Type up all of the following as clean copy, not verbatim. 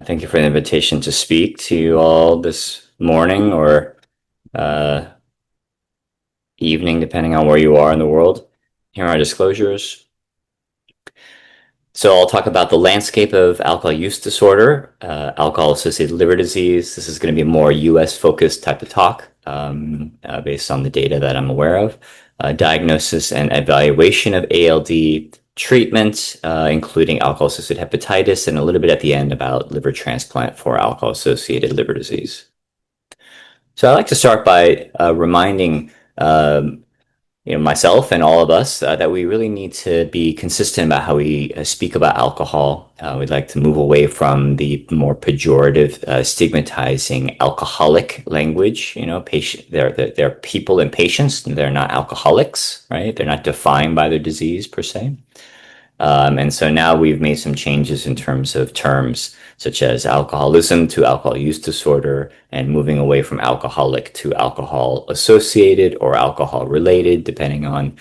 Thank you for the invitation to speak to you all this morning or uh, evening, depending on where you are in the world. Here are our disclosures. So I'll talk about the landscape of alcohol use disorder, alcohol-associated liver disease. This is going to be a more U.S. focused type of talk based on the data that I'm aware of. Diagnosis and evaluation of ALD, treatment, including alcohol-associated hepatitis, and a little bit at the end about liver transplant for alcohol-associated liver disease. So I'd like to start by reminding myself and all of us that we really need to be consistent about how we speak about alcohol. We'd like to move away from the more pejorative, stigmatizing alcoholic language. They're people and patients, and they're not alcoholics, right? They're not defined by their disease per se. And so now we've made some changes in terms of terms such as alcoholism to alcohol use disorder, and moving away from alcoholic to alcohol associated or alcohol related, depending on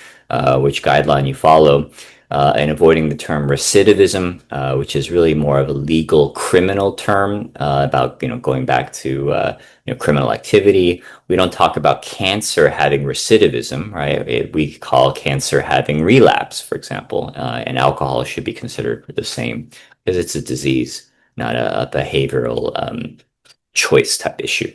which guideline you follow, and avoiding the term recidivism, which is really more of a legal criminal term about going back to criminal activity. We don't talk about cancer having recidivism, right? We call cancer having relapse, for example, and alcohol should be considered the same because it's a disease, not a behavioral choice type issue.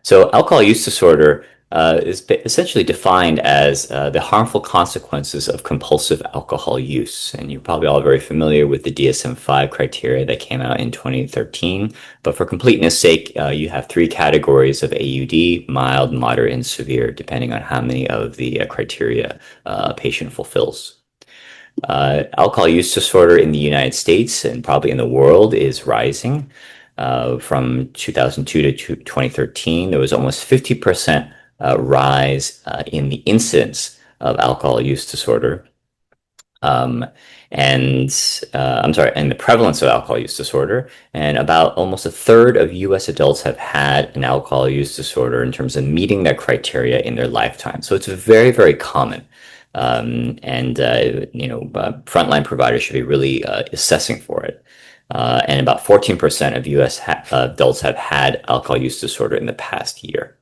So alcohol use disorder is essentially defined as the harmful consequences of compulsive alcohol use. And you're probably all very familiar with the DSM-5 criteria that came out in 2013. But for completeness sake, you have three categories of AUD: mild, moderate, and severe, depending on how many of the criteria a patient fulfills. Alcohol use disorder in the United States and probably in the world is rising. From 2002 to 2013, there was almost 50% rise in the incidence of alcohol use disorder. Um, and I'm sorry, and the prevalence of alcohol use disorder. And about almost a third of US adults have had an alcohol use disorder in terms of meeting that criteria in their lifetime. So it's very, very common. Frontline providers should be really assessing for it. And about 14% of US adults have had alcohol use disorder in the past year.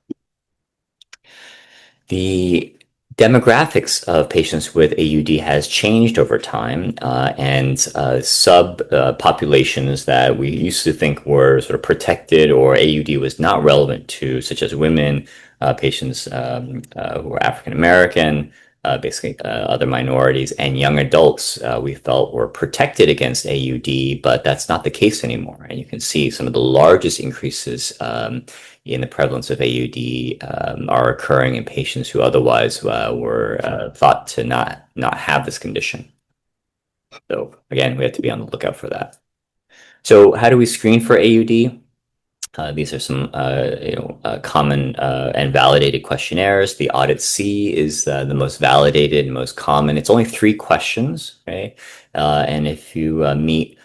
The demographics of patients with AUD has changed over time, and subpopulations that we used to think were sort of protected or AUD was not relevant to, such as women, patients who are African American, other minorities, and young adults, we felt were protected against AUD, but that's not the case anymore. And you can see some of the largest increases in the prevalence of AUD are occurring in patients who otherwise were thought to not have this condition. So again, we have to be on the lookout for that. So how do we screen for AUD? These are some common and validated questionnaires. The AUDIT-C is the most validated and most common. It's only 3 questions, okay? And if you meet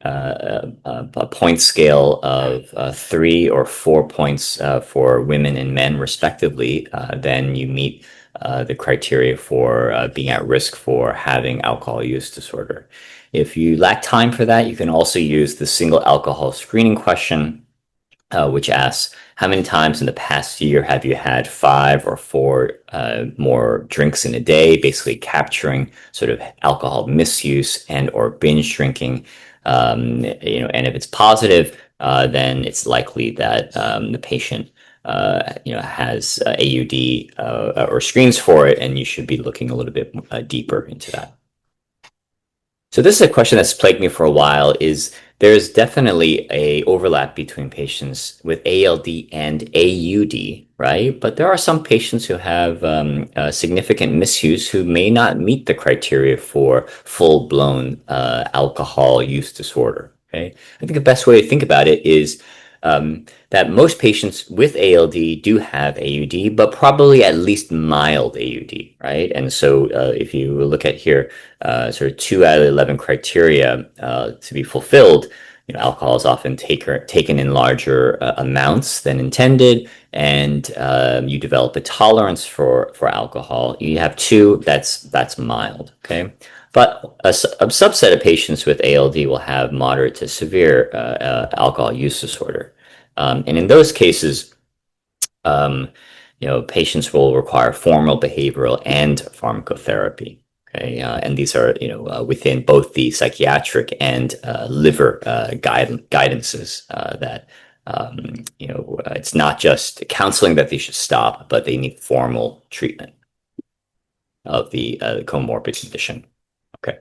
a point scale of 3 or 4 points for women and men respectively, then you meet the criteria for being at risk for having alcohol use disorder. If you lack time for that, you can also use the single alcohol screening question, which asks, how many times in the past year have you had 5 or 4 more drinks in a day, basically capturing sort of alcohol misuse and or binge drinking. And if it's positive, then it's likely that the patient has AUD or screens for it, and you should be looking a little bit deeper into that. So this is a question that's plagued me for a while. There's definitely a overlap between patients with ALD and AUD, right? But there are some patients who have significant misuse who may not meet the criteria for full-blown alcohol use disorder. Okay, I think the best way to think about it is that most patients with ALD do have AUD, but probably at least mild AUD, right? And so if you look at here, sort of 2 out of 11 criteria to be fulfilled, alcohol is often taken in larger amounts than intended, and you develop a tolerance for alcohol. You have two, that's mild, okay? But a subset of patients with ALD will have moderate to severe alcohol use disorder. And in those cases, um, patients will require formal behavioral and pharmacotherapy. Okay, and these are within both the psychiatric and liver guidances that it's not just counseling that they should stop, but they need formal treatment of the comorbid condition. Okay.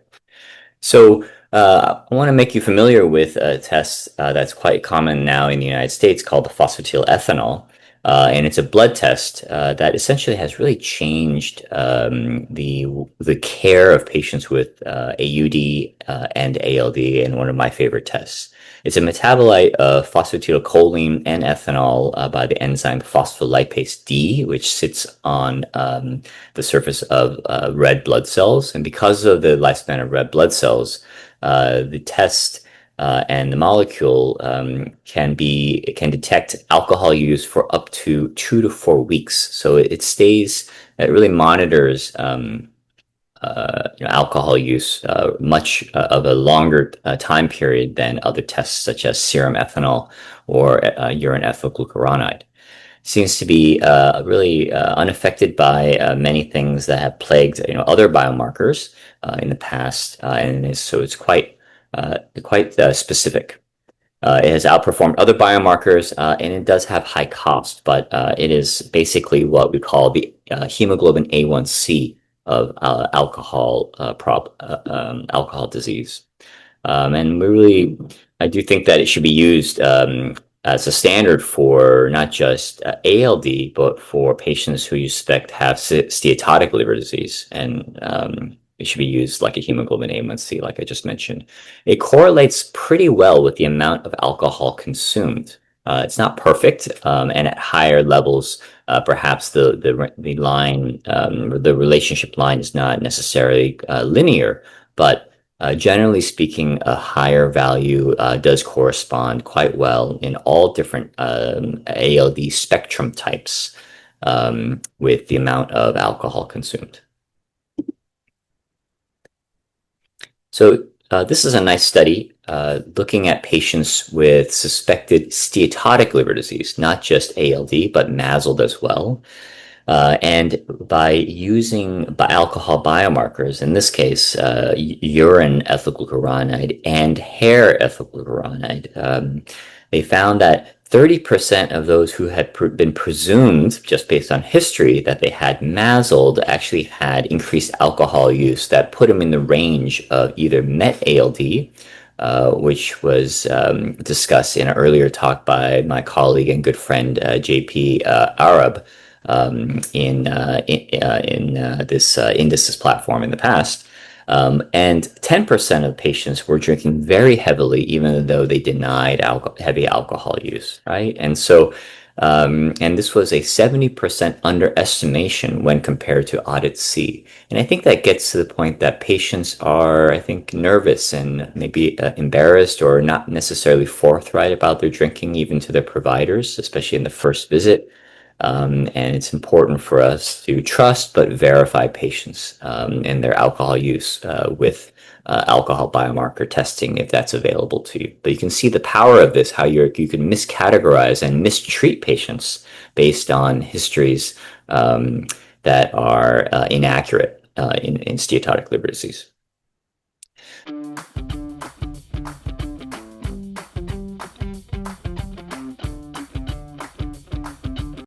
So I want to make you familiar with a test that's quite common now in the United States called the phosphatidylethanol. And it's a blood test that essentially has really changed the care of patients with AUD and ALD, and one of my favorite tests. It's a metabolite of phosphatidylcholine and ethanol by the enzyme phospholipase D, which sits on the surface of red blood cells. And because of the lifespan of red blood cells, the test and the molecule can detect alcohol use for up to 2 to 4 weeks. So it really monitors alcohol use much of a longer time period than other tests such as serum ethanol or urine ethyl glucuronide. Seems to be really unaffected by many things that have plagued other biomarkers in the past, so it's quite specific. It has outperformed other biomarkers, and it does have high cost, but it is basically what we call the hemoglobin A1C of alcohol disease. And I do think that it should be used as a standard for not just ALD, but for patients who you suspect have steatotic liver disease. And it should be used like a hemoglobin A1C, like I just mentioned. It correlates pretty well with the amount of alcohol consumed. It's not perfect, and at higher levels, perhaps the line, the relationship line is not necessarily linear, but generally speaking, a higher value does correspond quite well in all different ALD spectrum types with the amount of alcohol consumed. So this is a nice study looking at patients with suspected steatotic liver disease, not just ALD, but MASLD as well. And by using alcohol biomarkers, in this case, urine ethyl glucuronide and hair ethyl glucuronide, they found that 30% of those who had been presumed, just based on history, that they had MASLD actually had increased alcohol use that put them in the range of either MET ALD, which was discussed in an earlier talk by my colleague and good friend JP Arab, in this indices platform in the past. And 10% of patients were drinking very heavily, even though they denied heavy alcohol use, right? And so, and this was a 70% underestimation when compared to AUDIT-C. And I think that gets to the point that patients are, I think, nervous and maybe embarrassed or not necessarily forthright about their drinking, even to their providers, especially in the first visit. And it's important for us to trust but verify patients and their alcohol use with alcohol biomarker testing if that's available to you. But you can see the power of this, how you can miscategorize and mistreat patients based on histories that are inaccurate in steatotic liver disease.